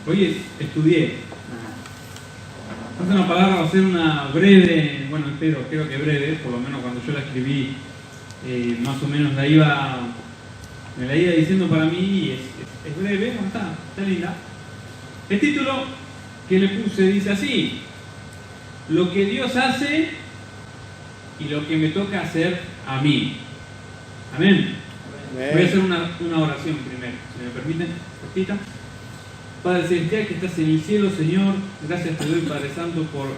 Hoy estudié. Es una palabra, va a ser una breve, bueno, creo que breve, por lo menos cuando yo la escribí, más o menos me la iba diciendo para mí, y es breve, ¿no? Está linda. El título que le puse dice así: lo que Dios hace y lo que me toca hacer a mí. Amén. Voy a hacer una oración primero, si me permiten, cortita. Padre Celestial que estás en el cielo, Señor, gracias te doy, Padre Santo, por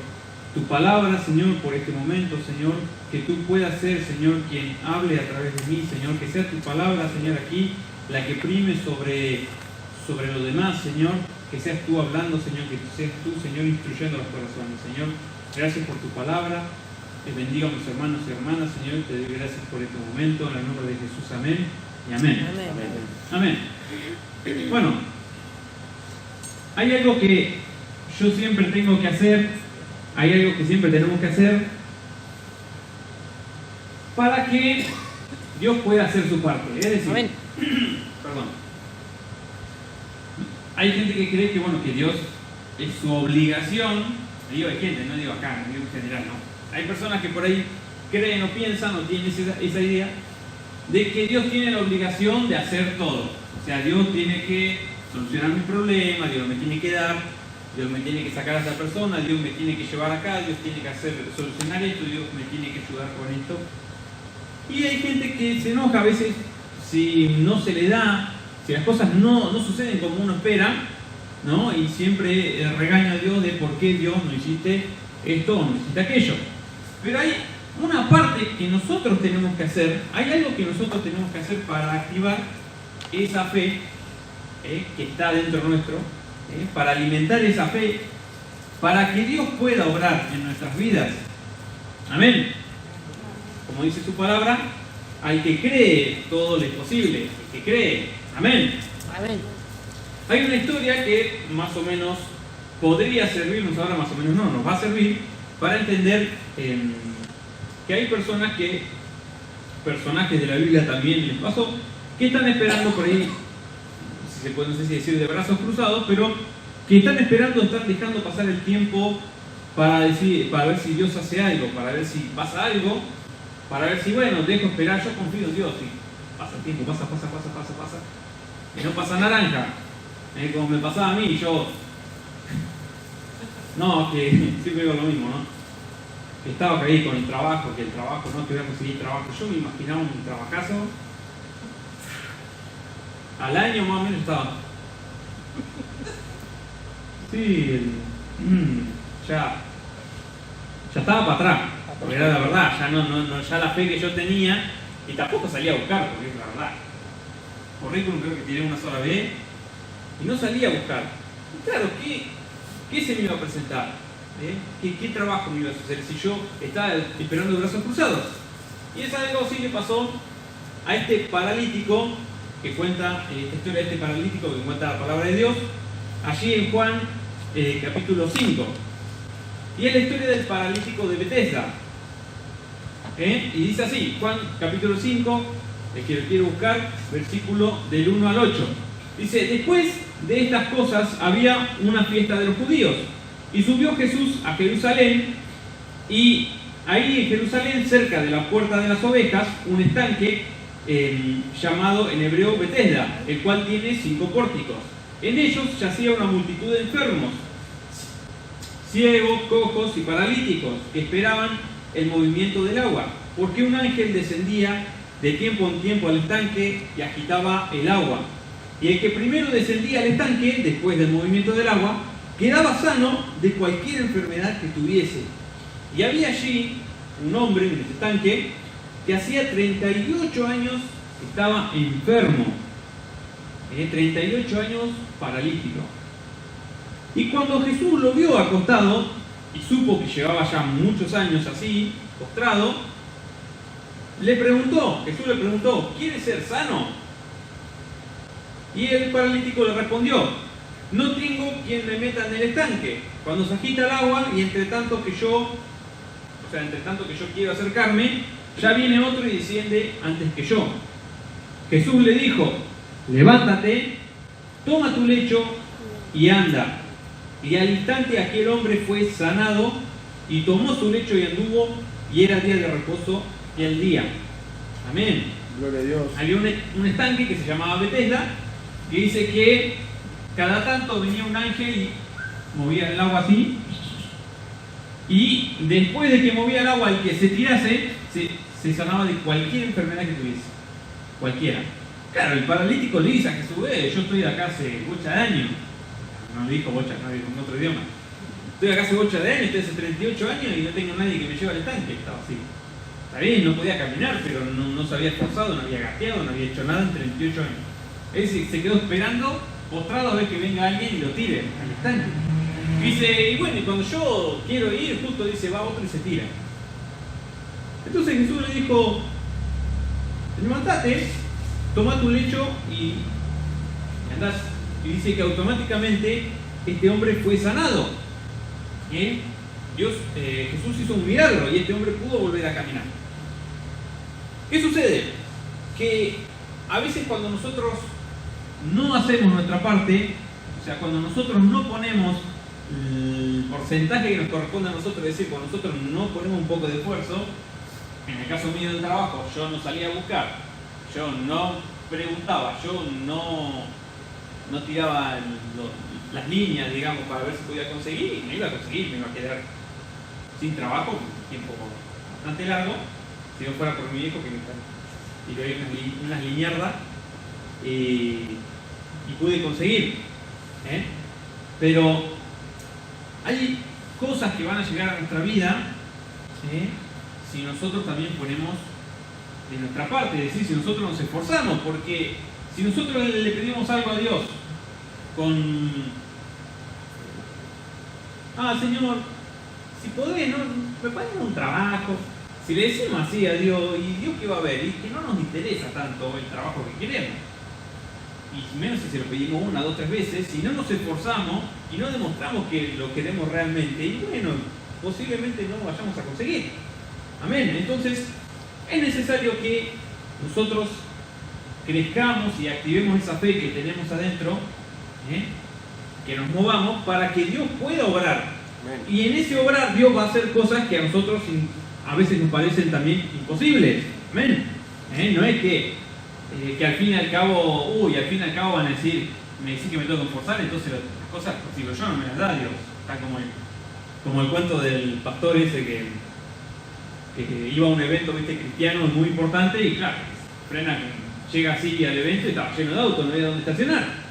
tu palabra, Señor, por este momento, Señor, que tú puedas ser, Señor, quien hable a través de mí, Señor, que sea tu palabra, Señor, aquí, la que prime sobre lo demás, Señor, que seas tú hablando, Señor, que seas tú, Señor, instruyendo los corazones, Señor. Gracias por tu palabra, bendiga a mis hermanos y hermanas, Señor, te doy gracias por este momento, en el nombre de Jesús, amén y amén. Amén. Amén. Bueno, hay algo que yo siempre tengo que hacer, hay algo que siempre tenemos que hacer para que Dios pueda hacer su parte. Es decir, perdón, hay gente que cree que, bueno, que Dios es su obligación, digo hay gente, no digo acá, no digo en general, no. Hay personas que por ahí creen o piensan o tienen esa idea de que Dios tiene la obligación de hacer todo. O sea, Dios tiene que solucionar mi problema, Dios me tiene que dar, Dios me tiene que sacar a esa persona, Dios me tiene que llevar acá, Dios tiene que solucionar esto, Dios me tiene que ayudar con esto. Y hay gente que se enoja a veces si no se le da, si las cosas no suceden como uno espera, ¿no? Y siempre regaña a Dios de por qué Dios no hiciste esto o no hiciste aquello. Pero hay una parte que nosotros tenemos que hacer, hay algo que nosotros tenemos que hacer para activar esa fe que está dentro nuestro, para alimentar esa fe, para que Dios pueda obrar en nuestras vidas. Amén. Como dice su palabra, al que cree todo le es posible, el que cree. Amén. Amén. Hay una historia que más o menos podría servirnos, ahora más o menos no, nos va a servir para entender que hay personajes de la Biblia también les pasó, que están esperando por ahí, no sé si decir de brazos cruzados, pero que están esperando, están dejando pasar el tiempo para ver si Dios hace algo, para ver si pasa algo, para ver si, bueno, dejo esperar, yo confío en Dios, y pasa el tiempo, pasa, y no pasa naranja, como me pasaba a mí, yo, no, que siempre digo lo mismo, ¿no? Que estaba ahí con el trabajo, que no, que voy a conseguir trabajo, yo me imaginaba un trabajazo. Al año más o menos estaba. Sí, ya estaba para atrás, porque era la verdad, ya la fe que yo tenía, y tampoco salía a buscar, porque es la verdad. Currículum creo que tiré una sola vez, y no salía a buscar. Y claro, ¿qué se me iba a presentar? ¿Qué trabajo me iba a hacer si yo estaba esperando de brazos cruzados? Y es algo así que pasó a este paralítico, que cuenta esta historia de este paralítico, que cuenta la palabra de Dios, allí en Juan capítulo 5. Y es la historia del paralítico de Betesda. Y dice así, Juan capítulo 5, el que lo quiere buscar, versículo del 1 al 8. Dice, después de estas cosas había una fiesta de los judíos, y subió Jesús a Jerusalén, y ahí en Jerusalén, cerca de la puerta de las ovejas, un estanque llamado en hebreo Betesda, el cual tiene 5 pórticos. En ellos yacía una multitud de enfermos, ciegos, cojos y paralíticos, que esperaban el movimiento del agua, porque un ángel descendía de tiempo en tiempo al estanque y agitaba el agua. Y el que primero descendía al estanque, después del movimiento del agua, quedaba sano de cualquier enfermedad que tuviese. Y había allí un hombre en este estanque que hacía 38 años que estaba enfermo, 38 años paralítico. Y cuando Jesús lo vio acostado y supo que llevaba ya muchos años así, postrado, Jesús le preguntó, ¿quieres ser sano? Y el paralítico le respondió, no tengo quien me meta en el estanque cuando se agita el agua, y entre tanto que yo quiero acercarme, ya viene otro y desciende antes que yo. Jesús le dijo, levántate, toma tu lecho y anda. Y al instante aquel hombre fue sanado y tomó su lecho y anduvo, y era día de reposo el día. Amén. Gloria a Dios. Había un estanque que se llamaba Bethesda, que dice que cada tanto venía un ángel y movía el agua así, y después de que movía el agua, el que se tirase se sanaba de cualquier enfermedad que tuviese, cualquiera. Claro, el paralítico le dice a Jesús: yo estoy acá hace bocha de años. No le dijo bocha, no le dijo en otro idioma. Estoy acá hace bocha de años, estoy hace 38 años y no tengo nadie que me lleve al estanque. Estaba así. Está bien, no podía caminar, pero no se había esforzado, no había gateado, no había hecho nada en 38 años. Él se quedó esperando, postrado, a ver que venga alguien y lo tire al estanque. Y dice, y bueno, y cuando yo quiero ir, justo dice, va otro y se tira. Entonces Jesús le dijo: levantate, toma tu lecho y andás. Y dice que automáticamente este hombre fue sanado. Jesús hizo un milagro y este hombre pudo volver a caminar. ¿Qué sucede? Que a veces cuando nosotros no hacemos nuestra parte, o sea, cuando nosotros no ponemos el porcentaje que nos corresponde a nosotros, es decir, cuando nosotros no ponemos un poco de esfuerzo, en el caso mío del trabajo, yo no salía a buscar, yo no preguntaba, yo no tiraba las líneas, digamos, para ver si podía conseguir, y me iba a conseguir, me iba a quedar sin trabajo un tiempo bastante largo, si no fuera por mi hijo que me tiró ahí unas liñardas y pude conseguir. Pero hay cosas que van a llegar a nuestra vida si nosotros también ponemos de nuestra parte, es decir, si nosotros nos esforzamos, porque si nosotros le pedimos algo a Dios con Señor, si podés, ¿no? Me podés dar un trabajo. Si le decimos así a Dios, ¿y Dios qué va a ver? Y que no nos interesa tanto el trabajo que queremos. Y menos si se lo pedimos una, dos, tres veces, si no nos esforzamos y no demostramos que lo queremos realmente, y bueno, posiblemente no lo vayamos a conseguir. Amén. Entonces, es necesario que nosotros crezcamos y activemos esa fe que tenemos adentro, que nos movamos para que Dios pueda obrar. Amén. Y en ese obrar Dios va a hacer cosas que a nosotros a veces nos parecen también imposibles. Amén. No es que al fin y al cabo, van a decir, me dicen que me tengo que esforzar, entonces las cosas, digo yo, no me las da Dios. Está como el cuento del pastor ese que iba a un evento cristiano muy importante y claro, llega así al evento y estaba lleno de autos, no había dónde estacionar.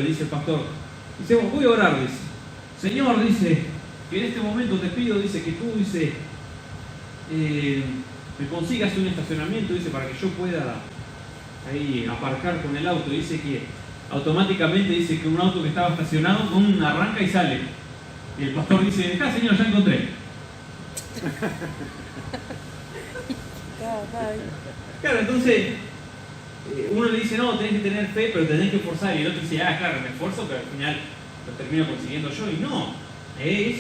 Dice el pastor, dice, voy a orar, dice, Señor, dice, que en este momento te pido, dice, que tú, dice, me consigas un estacionamiento, dice, para que yo pueda ahí aparcar con el auto. Dice que automáticamente dice que un auto que estaba estacionado arranca y sale. Y el pastor dice, dejá, Señor, ya encontré. Claro, entonces uno le dice, no, tenés que tener fe, pero tenés que esforzar. Y el otro dice, claro, me esfuerzo, pero al final lo termino consiguiendo yo. Y no, es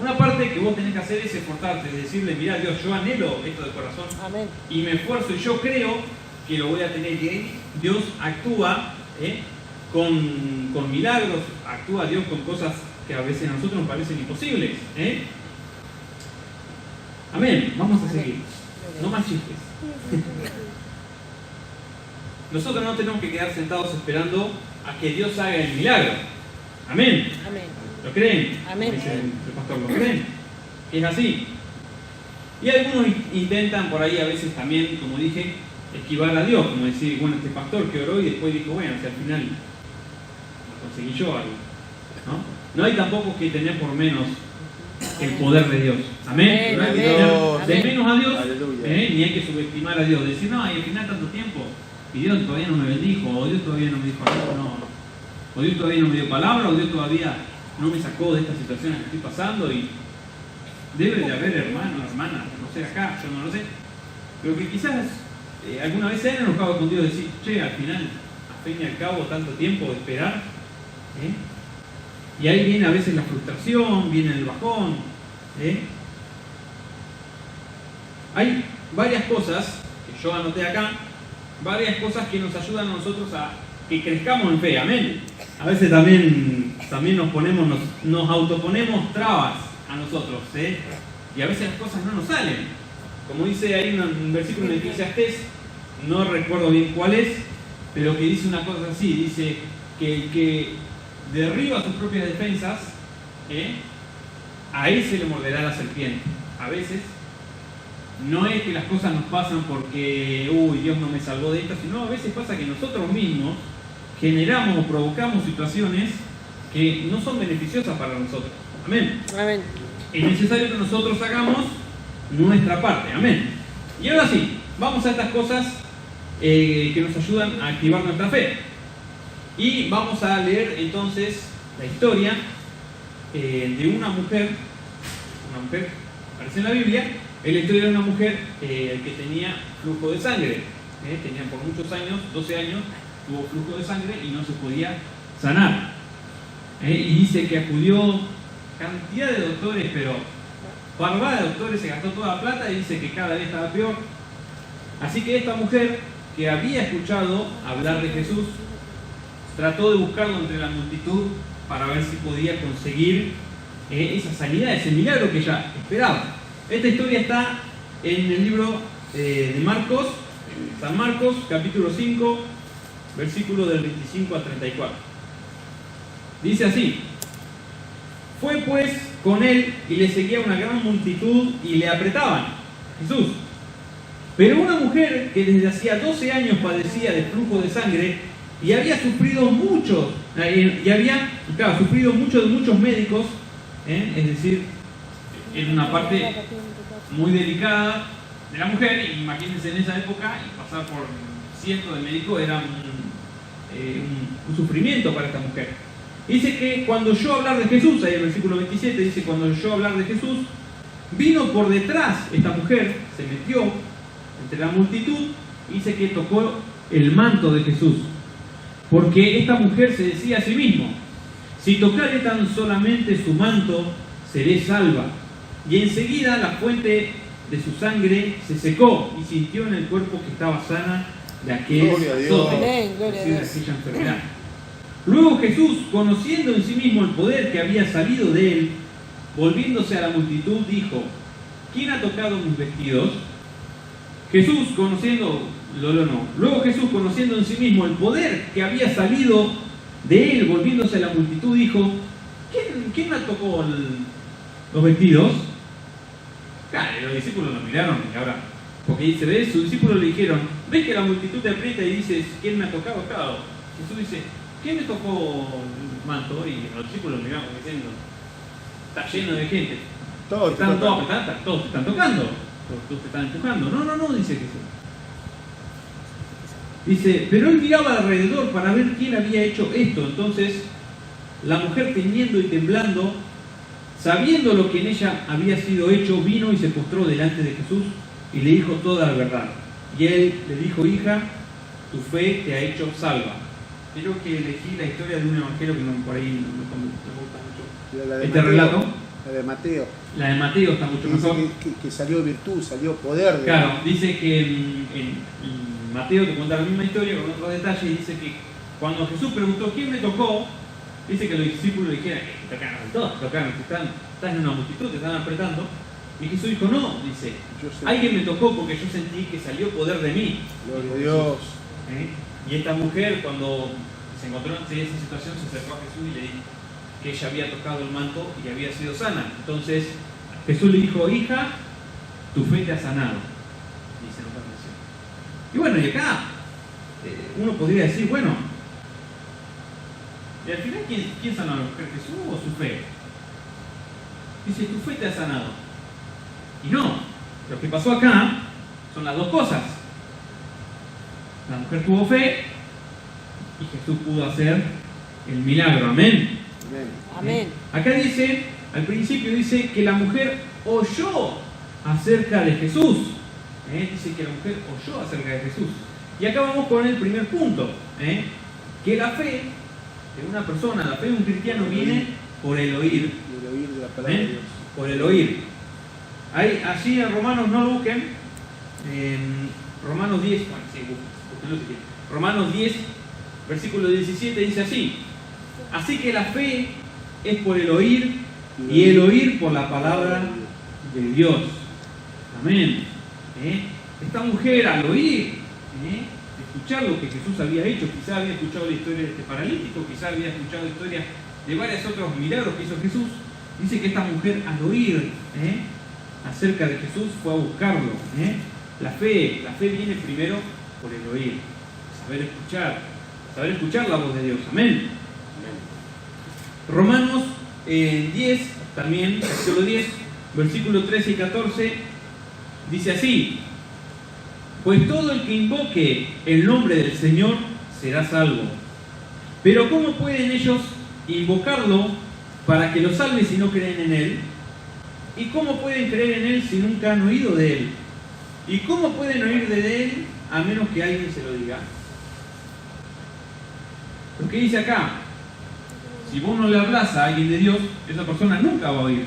una parte que vos tenés que hacer es esforzarte, es decirle, mirá Dios, yo anhelo esto de corazón. Amén. Y me esfuerzo y yo creo que lo voy a tener. Y Dios actúa con milagros, actúa Dios con cosas que a veces a nosotros nos parecen imposibles. Amén. Vamos a seguir. No más chistes. Nosotros no tenemos que quedar sentados esperando a que Dios haga el milagro. Amén. Amén. ¿Lo creen? Amén. Dice el pastor, ¿lo creen? Es así. Y algunos intentan por ahí a veces también, como dije, esquivar a Dios, como decir, bueno, este pastor que oró y después dijo, bueno, si al final lo conseguí yo algo. No hay tampoco que tener por menos el poder de Dios. Amén. No hay que tener de menos a Dios, ni hay que subestimar a Dios. Decir, no, y al final tanto tiempo, y Dios todavía no me bendijo, o Dios todavía no me dijo algo, no. O Dios todavía no me dio palabra, o Dios todavía no me sacó de estas situaciones que estoy pasando. Y debe de haber hermanos, hermanas, no sé acá, yo no lo sé, pero que quizás alguna vez se han enojado con Dios y decir, che, al final, a fin y al cabo, tanto tiempo de esperar. Y ahí viene a veces la frustración, viene el bajón. Hay varias cosas que yo anoté acá, varias cosas que nos ayudan a nosotros a que crezcamos en fe, amén. A veces también nos autoponemos trabas a nosotros, y a veces las cosas no nos salen. Como dice ahí un versículo en Eclesiastés, no recuerdo bien cuál es, pero que dice una cosa así, dice que el que derriba sus propias defensas, a él se le morderá la serpiente. A veces no es que las cosas nos pasan porque Dios no me salvó de esto, sino a veces pasa que nosotros mismos generamos o provocamos situaciones que no son beneficiosas para nosotros. Amén. Amén. Es necesario que nosotros hagamos nuestra parte. Amén. Y ahora sí, vamos a estas cosas que nos ayudan a activar nuestra fe. Y vamos a leer entonces la historia de una mujer aparece en la Biblia, es la historia de una mujer que tenía flujo de sangre, tenía por muchos años, 12 años, tuvo flujo de sangre y no se podía sanar. Y dice que acudió cantidad de doctores, pero barbada de doctores, se gastó toda la plata y dice que cada vez estaba peor. Así que esta mujer, que había escuchado hablar de Jesús, trató de buscarlo entre la multitud para ver si podía conseguir esa sanidad, ese milagro que ella esperaba. Esta historia está en el libro de Marcos, San Marcos, capítulo 5, versículo del 25 al 34. Dice así: fue pues con él y le seguía una gran multitud y le apretaban a Jesús. Pero una mujer que desde hacía 12 años padecía de flujo de sangre y había sufrido mucho de muchos médicos, es decir, en una parte muy delicada de la mujer, imagínense en esa época, y pasar por cientos de médicos era un sufrimiento para esta mujer. Dice que cuando oyó hablar de Jesús, ahí en el versículo 27 dice, cuando oyó hablar de Jesús, vino por detrás esta mujer, se metió entre la multitud, y dice que tocó el manto de Jesús, porque esta mujer se decía a sí misma: si tocare tan solamente su manto, seré salva. Y enseguida la fuente de su sangre se secó y sintió en el cuerpo que estaba sana de aquella enfermedad. Luego Jesús, conociendo en sí mismo el poder que había salido de él, volviéndose a la multitud, dijo: ¿quién ha tocado mis vestidos? Luego Jesús, conociendo en sí mismo el poder que había salido de él, volviéndose a la multitud, dijo: ¿quién me tocó los vestidos? Claro, los discípulos lo miraron y ahora, porque dice, ¿ves? Sus discípulos le dijeron: ¿ves que la multitud te aprieta y dices, ¿quién me ha tocado? Claro, Jesús dice: ¿quién me tocó el manto? Y los discípulos miraron diciendo: está lleno de gente, todos te están tocando, todos te están empujando. No, dice Jesús. Dice, pero él miraba alrededor para ver quién había hecho esto. Entonces la mujer, temiendo y temblando, sabiendo lo que en ella había sido hecho, vino y se postró delante de Jesús y le dijo toda la verdad. Y él le dijo: hija, tu fe te ha hecho salva. Creo que elegí la historia de un evangelio que por ahí no me gusta mucho. Este relato. La de Mateo. La de Mateo está mucho mejor. Que salió virtud, salió poder. Claro, dice que en Mateo te cuenta la misma historia con otro detalle, y dice que cuando Jesús preguntó ¿quién me tocó? Dice que los discípulos le dijeron: todos tocaron, estás en una multitud, te están apretando. Y Jesús dijo: no, dice, alguien me tocó porque yo sentí que salió poder de mí. Gloria a Dios. Y esta mujer, cuando se encontró en esa situación, se acercó a Jesús y le dijo que ella había tocado el manto y había sido sana. Entonces Jesús le dijo: hija, tu fe te ha sanado. Dice en otra versión. Y bueno, y acá uno podría decir, bueno, y al final ¿quién sanó a la mujer? ¿Jesús o su fe? Dice: tu fe te ha sanado. Y no, lo que pasó acá son las dos cosas. La mujer tuvo fe y Jesús pudo hacer el milagro. Amén. Amén. Acá dice, al principio dice que la mujer oyó acerca de Jesús. Dice que la mujer oyó acerca de Jesús. Y acá vamos con el primer punto, que la fe de una persona, la fe de un cristiano, viene por el oír. Por el oír de la palabra de Dios. Por el oír. Allí en Romanos, no lo busquen, en Romanos 10, bueno, sí, búsquenlo si quieren. Romanos 10, Versículo 17 dice así: así que la fe es por el oír, y el oír por la palabra de Dios. Amén. Esta mujer, al oír, escuchar lo que Jesús había hecho, quizá había escuchado la historia de este paralítico, quizá había escuchado la historia de varios otros milagros que hizo Jesús. Dice que esta mujer, al oír acerca de Jesús, fue a buscarlo. La fe viene primero por el oír, saber escuchar la voz de Dios. Amén. Romanos 10, también, capítulo 10, versículos 13 y 14, dice así: pues todo el que invoque el nombre del Señor será salvo. Pero ¿cómo pueden ellos invocarlo para que lo salve si no creen en Él? ¿Y cómo pueden creer en Él si nunca han oído de Él? ¿Y cómo pueden oír de Él a menos que alguien se lo diga? Lo que dice acá: si vos no le hablas a alguien de Dios, esa persona nunca va a oír.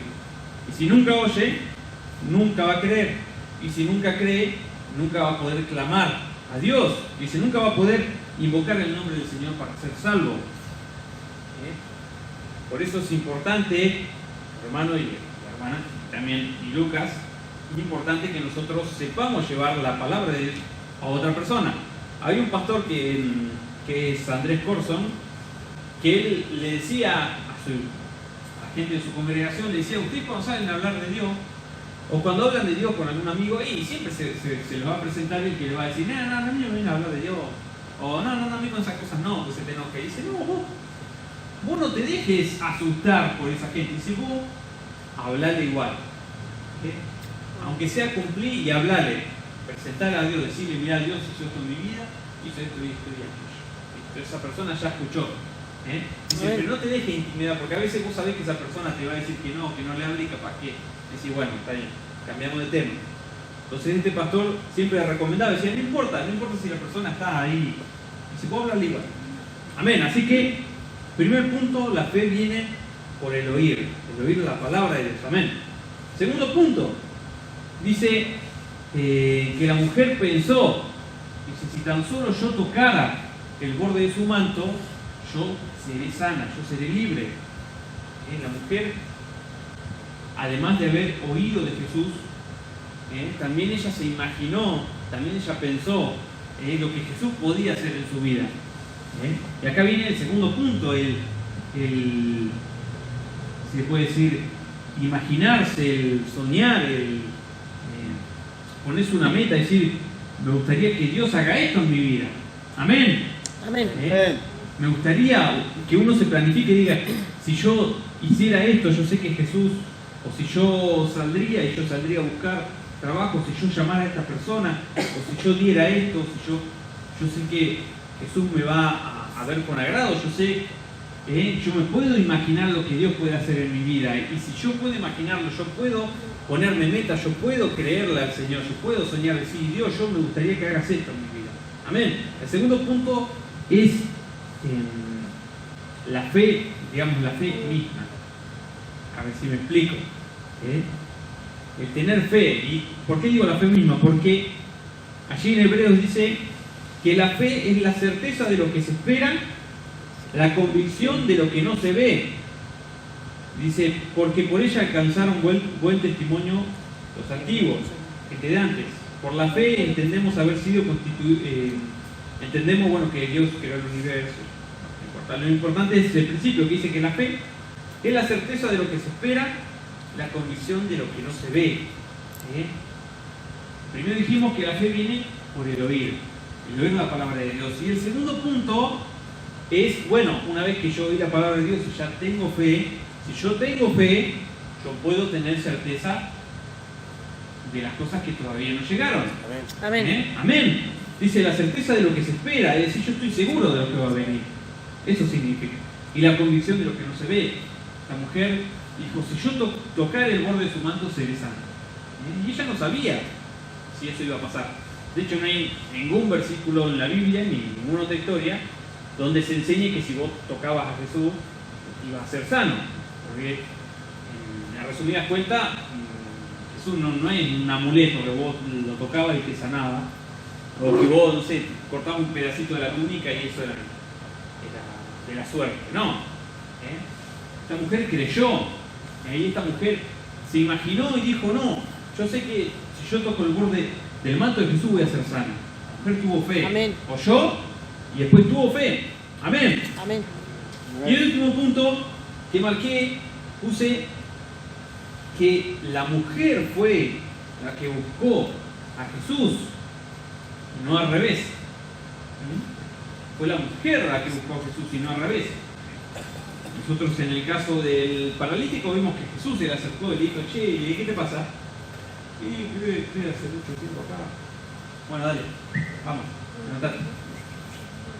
Y si nunca oye, nunca va a creer. Y si nunca cree, nunca va a poder clamar a Dios. Y si nunca va a poder invocar el nombre del Señor para ser salvo. Por eso es importante, hermano y hermana, también y Lucas, es importante que nosotros sepamos llevar la palabra de Dios a otra persona. Hay un pastor que es Andrés Corson, que él le decía a la gente de su congregación, le decía: ustedes cuando salen a hablar de Dios, o cuando hablan de Dios con algún amigo, y siempre se les va a presentar el que le va a decir: no, a mí no me viene a hablar de Dios, o no, a mí con esas cosas no, que se te enoje. Y dice: no, vos no te dejes asustar por esa gente. Dice: vos hablale igual, aunque sea cumplir y hablarle, presentarle a Dios, decirle: mira, Dios hizo esto en mi vida, hizo esto y esto y aquello. Esa persona ya escuchó. Dice: pero no te dejes intimidar, porque a veces vos sabés que esa persona te va a decir que no le hable, y capaz que decís: bueno, está bien, cambiamos de tema. Entonces este pastor siempre le recomendaba, decía: no importa si la persona está ahí, dice: puedo hablarle igual. Amén. Así que, primer punto, la fe viene por el oír la palabra de Dios. Amén. Segundo punto, dice que la mujer pensó, dice: si tan solo yo tocara el borde de su manto, yo seré sana, yo seré libre. La mujer, además de haber oído de Jesús, también ella se imaginó, también ella pensó lo que Jesús podía hacer en su vida. Y acá viene el segundo punto, se puede decir, imaginarse, el soñar, ponerse una meta, decir: me gustaría que Dios haga esto en mi vida. Amén. Amén. Me gustaría que uno se planifique y diga: si yo hiciera esto, yo sé que Jesús, o si yo saldría a buscar trabajo, si yo llamara a esta persona, o si yo diera esto, si yo sé que Jesús me va a ver con agrado, yo sé, yo me puedo imaginar lo que Dios puede hacer en mi vida, y si yo puedo imaginarlo, yo puedo ponerme metas, yo puedo creerle al Señor, yo puedo soñar, decir: Dios, yo me gustaría que hagas esto en mi vida. Amén. El segundo punto es la fe, digamos, la fe misma. A ver si me explico. El tener fe. ¿Y por qué digo la fe misma? Porque allí en Hebreos dice que la fe es la certeza de lo que se espera, la convicción de lo que no se ve. Dice: porque por ella alcanzaron buen testimonio los antiguos, gente de antes. Por la fe entendemos haber sido constituidos, entendemos, bueno, que Dios creó el universo. Lo importante es el principio, que dice que la fe es la certeza de lo que se espera, la convicción de lo que no se ve. Primero dijimos que la fe viene por el oír la palabra de Dios. Y el segundo punto es, bueno, una vez que yo oí la palabra de Dios y ya tengo fe, si yo tengo fe, yo puedo tener certeza de las cosas que todavía no llegaron. Amén. Amén. Dice: la certeza de lo que se espera, es decir, yo estoy seguro de lo que va a venir. Eso significa. Y la convicción de lo que no se ve. La mujer dijo: si yo tocara el borde de su manto, seré sana. Y ella no sabía si eso iba a pasar. De hecho, no hay ningún versículo en la Biblia, ni ninguna otra historia, donde se enseñe que si vos tocabas a Jesús, ibas a ser sano. Porque, en resumidas cuentas, Jesús no es un amuleto que vos lo tocabas y te sanaba, o que vos, no sé, cortabas un pedacito de la túnica y eso era. de la suerte, no. Esta mujer creyó, y esta mujer se imaginó y dijo, no, yo sé que si yo toco el borde del manto de Jesús voy a ser sana. La mujer tuvo fe, Amén. oyó y después tuvo fe. Amén. Amén. Y el último punto que marqué, puse que la mujer fue la que buscó a Jesús, no al revés. Fue la mujer la que buscó a Jesús y no al revés. Nosotros en el caso del paralítico vimos que Jesús se le acercó y le dijo, che, ¿qué te pasa? Y estoy hace mucho tiempo acá. Bueno, dale, vamos, anotate.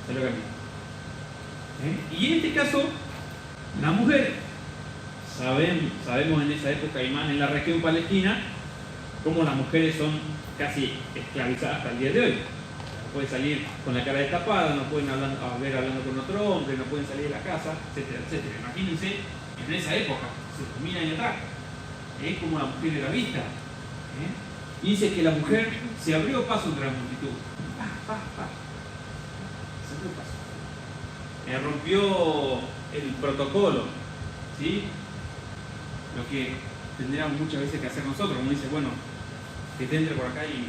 Se lo cambié. Y en este caso, la mujer, sabemos en esa época y más en la región palestina, cómo las mujeres son casi esclavizadas hasta el día de hoy. No pueden salir con la cara destapada, no pueden ver hablando con otro hombre, no pueden salir de la casa, etcétera, etcétera. Imagínense en esa época, 1000 años atrás, cómo la mujer era vista. Y dice que la mujer se abrió paso entre la multitud. Se abrió paso. Rompió el protocolo, ¿sí? Lo que tendríamos muchas veces que hacer nosotros, como dice, bueno, que te entre por acá y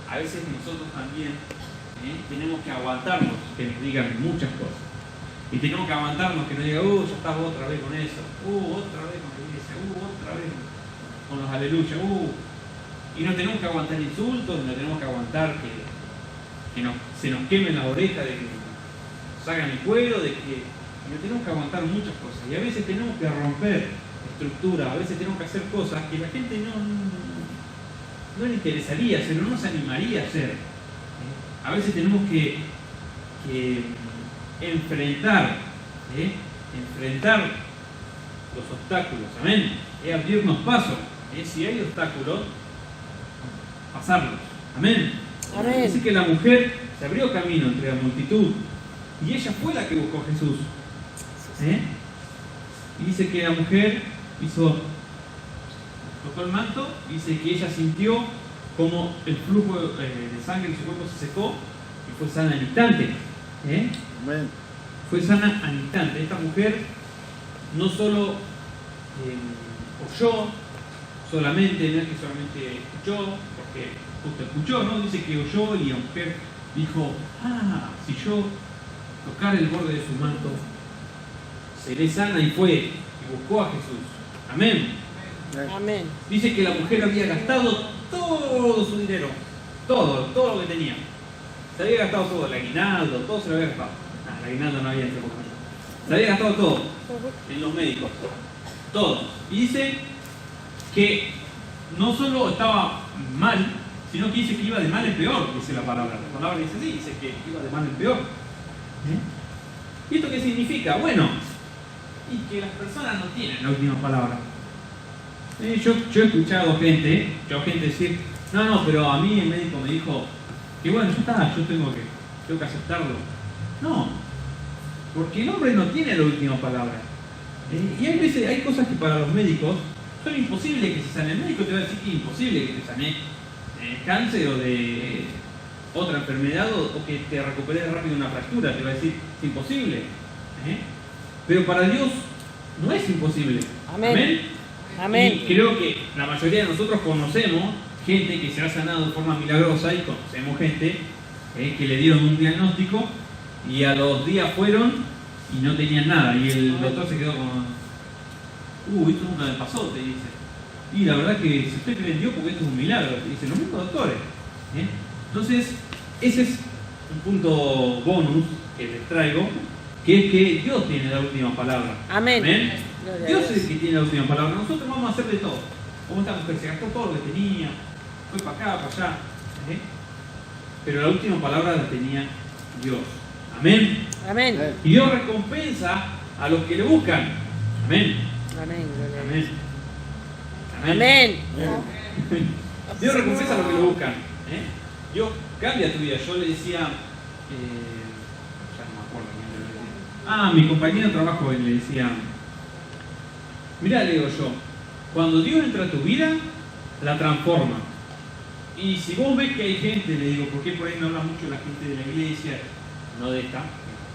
a veces nosotros también tenemos que aguantarnos que nos digan muchas cosas. Y tenemos que aguantarnos que nos digan, ya estás otra vez con eso, otra vez con la iglesia, otra vez con los aleluyas, Y no tenemos que aguantar insultos, no tenemos que aguantar que se nos quemen las orejas, de que nos hagan el cuero, de que no tenemos que aguantar muchas cosas. Y a veces tenemos que romper estructuras, a veces tenemos que hacer cosas que la gente no le interesaría hacer, no nos animaría a hacer. A veces tenemos que enfrentar los obstáculos, amén. Abrirnos paso. Si hay obstáculos, pasarlos, amén. Amén. Dice que la mujer se abrió camino entre la multitud y ella fue la que buscó a Jesús. Y dice que la mujer tocó el manto, dice que ella sintió como el flujo de sangre en su cuerpo se secó y fue sana al instante. Amén. Fue sana al instante. Esta mujer no solo oyó solamente, no es que solamente escuchó, porque justo escuchó, ¿no? Dice que oyó y la mujer dijo, si yo tocar el borde de su manto, seré sana, y fue y buscó a Jesús. Amén. Amén. Dice que la mujer había gastado todo su dinero, todo lo que tenía. Se había gastado todo, el aguinaldo, todo se lo había gastado. El aguinaldo no había entre poco. Se había gastado todo en los médicos, todo. Y dice que no solo estaba mal, sino que dice que iba de mal en peor, dice la palabra. La palabra dice así, dice que iba de mal en peor. ¿Y esto qué significa? Bueno, y que las personas no tienen la última palabra. Yo he escuchado gente decir, no, pero a mí el médico me dijo que bueno, ya está, yo tengo que aceptarlo. No, porque el hombre no tiene la última palabra. Y hay veces, hay cosas que para los médicos son imposibles que se sane. El médico te va a decir que es imposible que te sane cáncer o de otra enfermedad o que te recuperes rápido una fractura, te va a decir es imposible. Pero para Dios no es imposible. Amén. Amén. Amén. Y creo que la mayoría de nosotros conocemos gente que se ha sanado de forma milagrosa, y conocemos gente que le dieron un diagnóstico y a los días fueron y no tenían nada, y el doctor se quedó como esto nunca me pasó, te dice. Y la verdad que si usted cree en Dios, porque esto es un milagro, te dicen los mismos doctores. Entonces, ese es un punto bonus que les traigo, que es que Dios tiene la última palabra. Amén. Amén. Dios es el que tiene la última palabra. Nosotros vamos a hacer de todo. Como esta mujer se gastó todo lo que tenía, fue para acá, para allá. Pero la última palabra la tenía Dios. Amén. Amén. Y Dios recompensa a los que le buscan. Amén. Amén. Amén. Amén. Dios recompensa a los que lo buscan. Dios cambia tu vida. Yo le decía, ya no me acuerdo quién le decía. Mi compañero de trabajo le decía, mirá, le digo yo, cuando Dios entra a tu vida, la transforma. Y si vos ves que hay gente, le digo, ¿por qué por ahí no habla mucho la gente de la iglesia? No de esta,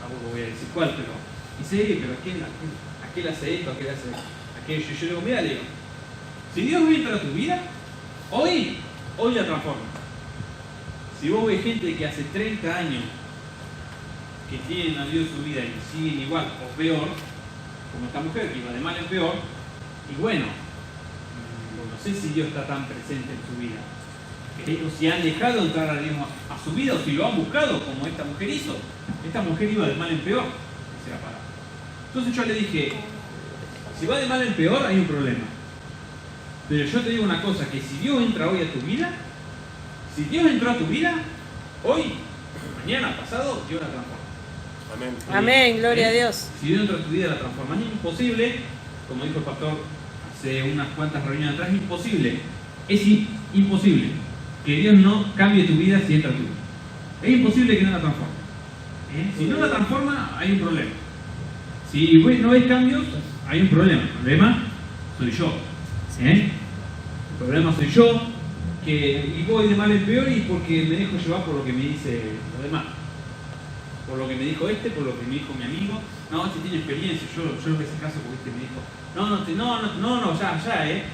tampoco voy a decir cuál, pero dice, pero aquel hace esto, aquel hace aquello. Yo le digo, mira, le digo, si Dios entra a tu vida, hoy la transforma. Si vos ves gente que hace 30 años que tienen a Dios en su vida y siguen igual o peor, como esta mujer que iba de mal en peor, y bueno, no sé si Dios está tan presente en su vida. O si han dejado entrar a Dios a su vida, o si lo han buscado, como esta mujer hizo. Esta mujer iba de mal en peor, dice la palabra. Entonces yo le dije, si va de mal en peor, hay un problema. Pero yo te digo una cosa, que si Dios entra hoy a tu vida, si Dios entró a tu vida, hoy, mañana, pasado, Dios la transforma. Amén. Amén, gloria a Dios. Si Dios entra a tu vida, la transforma. Es imposible, como dijo el pastor hace unas cuantas reuniones atrás, es imposible. Es imposible que Dios no cambie tu vida si entra a tu vida. Es imposible que no la transforme. Si no la transforma, hay un problema. Si no ves cambios, hay un problema. El problema soy yo. El problema soy yo, y voy de mal en peor y porque me dejo llevar por lo que me dice los demás. Por lo que me dijo por lo que me dijo mi amigo. No, este tiene experiencia, yo no le hice caso porque este me dijo, no, ya, no, vaya allá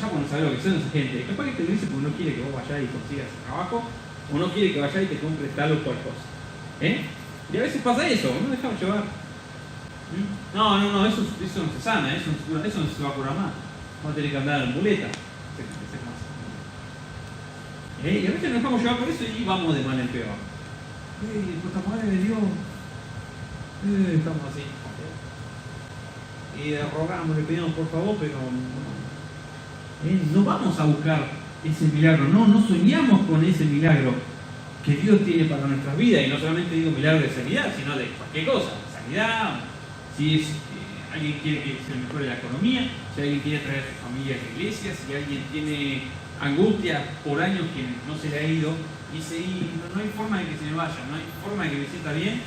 porque no sabe lo que son esa gente. Capaz que te lo dice porque no quiere que vos vayas y consigas trabajo, o no quiere que vayas y te compres tal o cual cosa. Y a veces pasa eso, no dejamos llevar. No, eso no se sana, eso no se va a curar más. Vamos a tener que andar en muleta. Y a veces nos dejamos llevar por eso y vamos de mal en peor. Puta madre de Dios. Estamos así. Y rogamos, le pedimos por favor, pero no vamos a buscar ese milagro, no soñamos con ese milagro que Dios tiene para nuestras vidas. Y no solamente digo milagro de sanidad, sino de cualquier cosa, sanidad, si es alguien quiere que se mejore la economía, si alguien quiere traer a su familia a la iglesia, si alguien tiene angustia por años que no se le ha ido, dice, no hay forma de que se me vaya, no hay forma de que me sienta bien,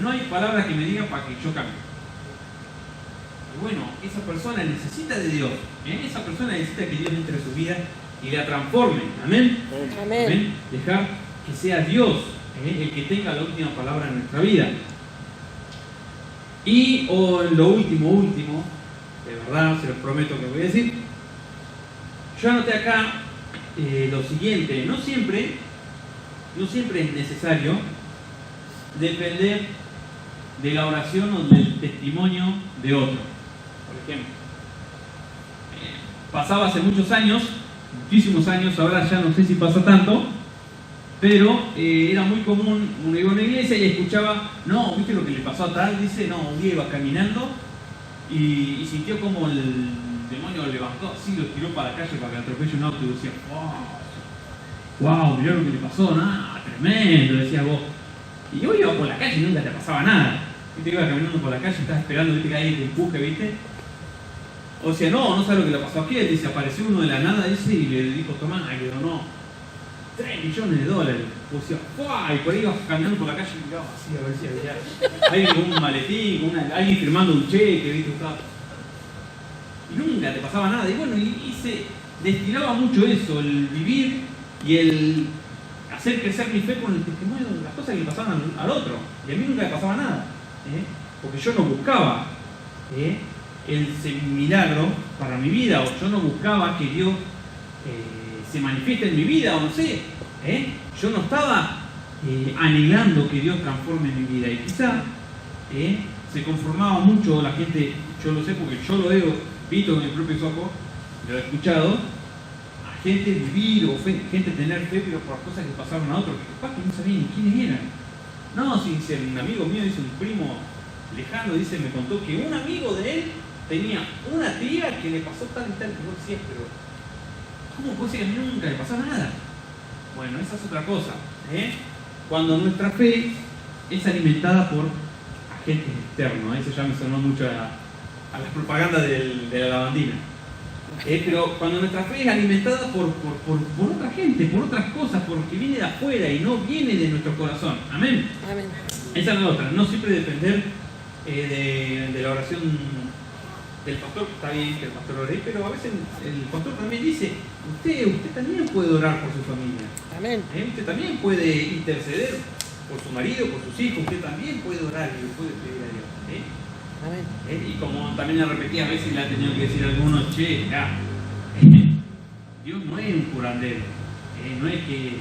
no hay palabras que me digan para que yo cambie. Y bueno, esa persona necesita de Dios, esa persona necesita que Dios entre a su vida y la transforme. Amén. Amén. Dejar que sea Dios el que tenga la última palabra en nuestra vida. Y lo último, de verdad, se los prometo que voy a decir. Yo anoté acá lo siguiente: no siempre es necesario depender de la oración o del testimonio de otro. Por ejemplo, pasaba hace muchos años, muchísimos años, ahora ya no sé si pasa tanto, pero era muy común, uno iba a una iglesia y escuchaba, no, ¿viste lo que le pasó a tal? Dice, no, un día iba caminando y sintió como el demonio lo levantó así, lo tiró para la calle para que atropelle un auto y decía, wow, mirá lo que le pasó, nada, tremendo, decía vos. Y yo iba por la calle y nunca te pasaba nada. Viste, iba caminando por la calle y estabas esperando, viste, que alguien te empuje, viste. O sea, no sabes lo que le pasó aquí. Él dice, apareció uno de la nada, dice, y le dijo, tomá, y le donó $3 millones. O sea, ¡fua! Y por ahí ibas caminando por la calle y miraba así a ver si había alguien con un maletín, alguien firmando un cheque, viste, y nunca te pasaba nada. Y bueno, y se destilaba mucho eso, el vivir y el hacer crecer mi fe con el testimonio de las cosas que le pasaban al otro. Y a mí nunca me pasaba nada, porque yo no buscaba el milagro para mi vida, o yo no buscaba que Dios se manifieste en mi vida, o no sé, yo no estaba anhelando que Dios transforme mi vida. Y quizá se conformaba mucho la gente, yo lo sé porque yo lo he visto con mis propios ojos, lo he escuchado, a gente vivir o gente tener fe, pero por cosas que pasaron a otros, que capaz que no sabían ni quiénes eran. No, si dice un amigo mío, dice un primo lejano, dice, me contó que un amigo de él tenía una tía que le pasó tal y tal, que vos decías, pero ¿cómo puede ser que a mí nunca le pasó nada? Bueno, esa es otra cosa, cuando nuestra fe es alimentada por agentes externos. Eso ya me sonó mucho a las propagandas de la lavandina. Pero cuando nuestra fe es alimentada por otra gente, por otras cosas, porque viene de afuera y no viene de nuestro corazón. Amén. Amén. Esa es la otra. No siempre depender de la oración del pastor, que está bien que el pastor ore, pero a veces el pastor también dice, usted también puede orar por su familia. Amén. Usted también puede interceder por su marido, por sus hijos, usted también puede orar y le puede pedir a Dios. Amén. Y como también le repetí a veces, le ha tenido que decir a algunos, che, ya, Dios no es un curandero, no es que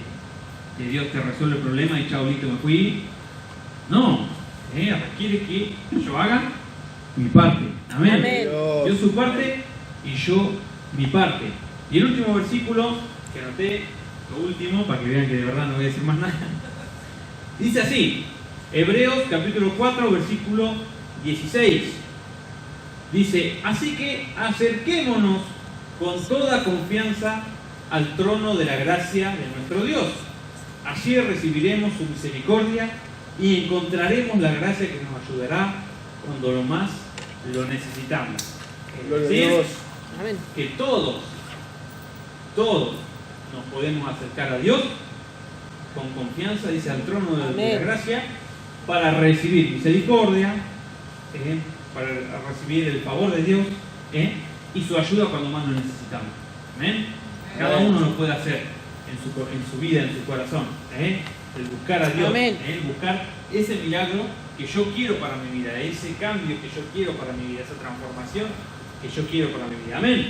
Dios te resuelve el problema y chao, listo, me fui. No, requiere que yo haga mi parte. Amén. Amén. Dios su parte y yo mi parte. Y el último versículo que anoté, lo último, para que vean que de verdad no voy a decir más nada, dice así, Hebreos capítulo 4, versículo 16. Dice, así que acerquémonos con toda confianza al trono de la gracia de nuestro Dios. Allí recibiremos su misericordia y encontraremos la gracia que nos ayudará cuando lo más lo necesitamos. Es Gloria a decir, Dios. Amén. que todos nos podemos acercar a Dios con confianza, dice, al trono de la Amén. gracia, para recibir misericordia, para recibir el favor de Dios y su ayuda cuando más lo necesitamos. ¿Amén? Cada uno lo puede hacer en su vida, en su corazón. El buscar a Dios, Amén. buscar ese milagro que yo quiero para mi vida, ese cambio que yo quiero para mi vida, esa transformación que yo quiero para mi vida. Amén.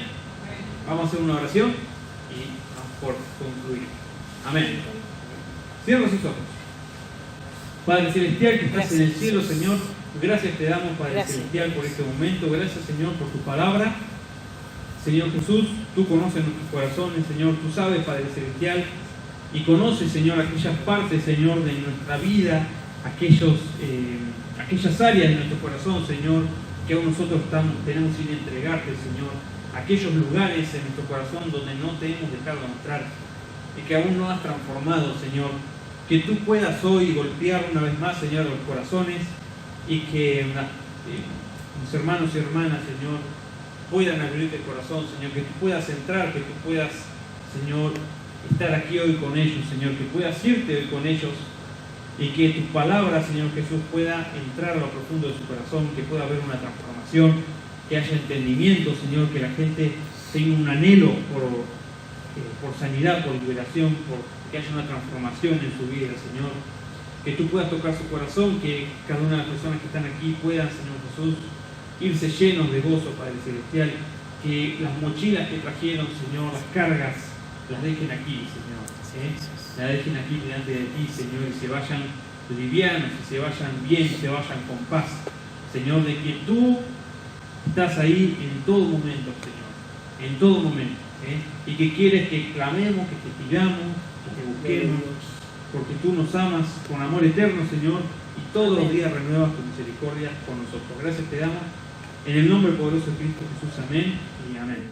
Vamos a hacer una oración y vamos por concluir. Amén. Cierra sus ojos. Padre Celestial que estás en el cielo, Señor, gracias te damos, Padre Gracias. Celestial, por este momento. Gracias, Señor, por tu palabra. Señor Jesús, tú conoces nuestros corazones, Señor, tú sabes, Padre Celestial, y conoces, Señor, aquellas partes, Señor, de nuestra vida, aquellas áreas de nuestro corazón, Señor, que aún nosotros tenemos sin entregarte, Señor, aquellos lugares en nuestro corazón donde no te hemos dejado mostrar y que aún no has transformado, Señor, que tú puedas hoy golpear una vez más, Señor, los corazones y que mis hermanos y hermanas, Señor, puedan abrirte el corazón, Señor, que tú puedas entrar, que tú puedas, Señor, estar aquí hoy con ellos, Señor, que puedas irte hoy con ellos y que tu palabra, Señor Jesús, pueda entrar a lo profundo de su corazón, que pueda haber una transformación, que haya entendimiento, Señor, que la gente tenga un anhelo por sanidad, por liberación, por que haya una transformación en su vida, Señor, que tú puedas tocar su corazón, que cada una de las personas que están aquí puedan, Señor Jesús, irse llenos de gozo, Padre Celestial, que las mochilas que trajeron, Señor, las cargas, las dejen aquí, Señor, las dejen aquí delante de ti, Señor, y se vayan livianos, y se vayan bien, y se vayan con paz, Señor, de que tú estás ahí en todo momento, Señor, en todo momento, y que quieres que clamemos, que te pidamos, que te busquemos, porque tú nos amas con amor eterno, Señor, y todos los días renuevas tu misericordia con nosotros. Gracias te damos, en el nombre poderoso de Cristo Jesús, amén y amén.